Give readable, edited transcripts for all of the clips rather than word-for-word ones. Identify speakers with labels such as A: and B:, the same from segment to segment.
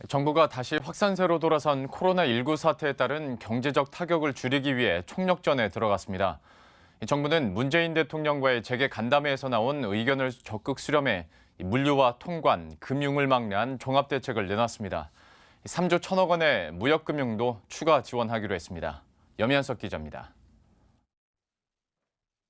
A: 정부가 다시 확산세로 돌아선 코로나19 사태에 따른 경제적 타격을 줄이기 위해 총력전에 들어갔습니다. 정부는 문재인 대통령과의 재계 간담회에서 나온 의견을 적극 수렴해 물류와 통관, 금융을 막내한 종합대책을 내놨습니다. 3조 1천억 원의 무역금융도 추가 지원하기로 했습니다. 염현석 기자입니다.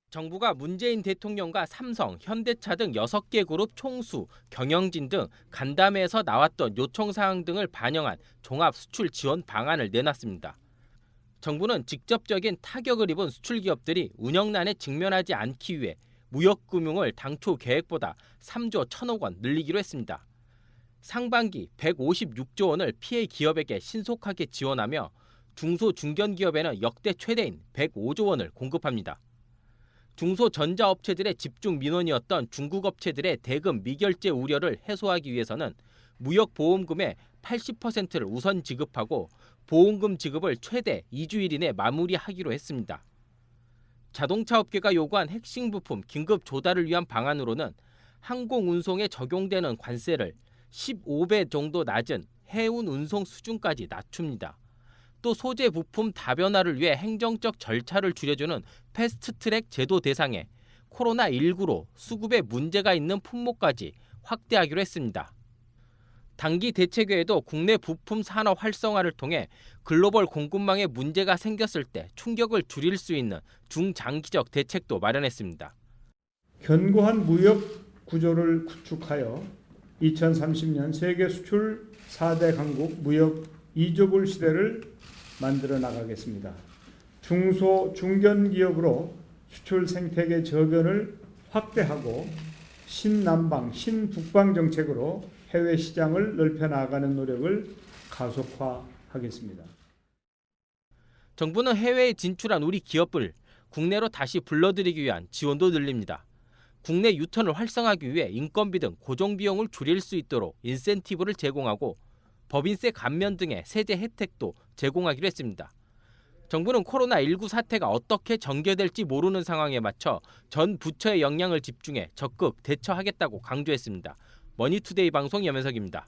B: 정부가 문재인 대통령과 삼성, 현대차 등 6개 그룹 총수, 경영진 등 간담회에서 나왔던 요청사항 등을 반영한 종합 수출 지원 방안을 내놨습니다. 정부는 직접적인 타격을 입은 수출기업들이 운영난에 직면하지 않기 위해 무역금융을 당초 계획보다 3조 1천억 원 늘리기로 했습니다. 상반기 156조 원을 피해 기업에게 신속하게 지원하며 중소중견기업에는 역대 최대인 105조 원을 공급합니다. 중소전자업체들의 집중 민원이었던 중국 업체들의 대금 미결제 우려를 해소하기 위해서는 무역보험금의 80%를 우선 지급하고 보험금 지급을 최대 2주일 이내 마무리하기로 했습니다. 자동차 업계가 요구한 핵심 부품 긴급 조달을 위한 방안으로는 항공운송에 적용되는 관세를 15배 정도 낮은 해운 운송 수준까지 낮춥니다. 또 소재 부품 다변화를 위해 행정적 절차를 줄여주는 패스트트랙 제도 대상에 코로나19로 수급에 문제가 있는 품목까지 확대하기로 했습니다. 단기 대책 외에도 국내 부품 산업 활성화를 통해 글로벌 공급망에 문제가 생겼을 때 충격을 줄일 수 있는 중장기적 대책도 마련했습니다.
C: 견고한 무역 구조를 구축하여 2030년 세계 수출 4대 강국 무역 이조불 시대를 만들어 나가겠습니다. 중소, 중견기업으로 수출 생태계 저변을 확대하고 신남방, 신북방 정책으로 해외 시장을 넓혀 나가는 노력을 가속화하겠습니다.
B: 정부는 해외에 진출한 우리 기업을 국내로 다시 불러들이기 위한 지원도 늘립니다. 국내 유턴을 활성화하기 위해 인건비 등 고정비용을 줄일 수 있도록 인센티브를 제공하고 법인세 감면 등의 세제 혜택도 제공하기로 했습니다. 정부는 코로나19 사태가 어떻게 전개될지 모르는 상황에 맞춰 전 부처의 역량을 집중해 적극 대처하겠다고 강조했습니다. 머니투데이 방송 염현석입니다.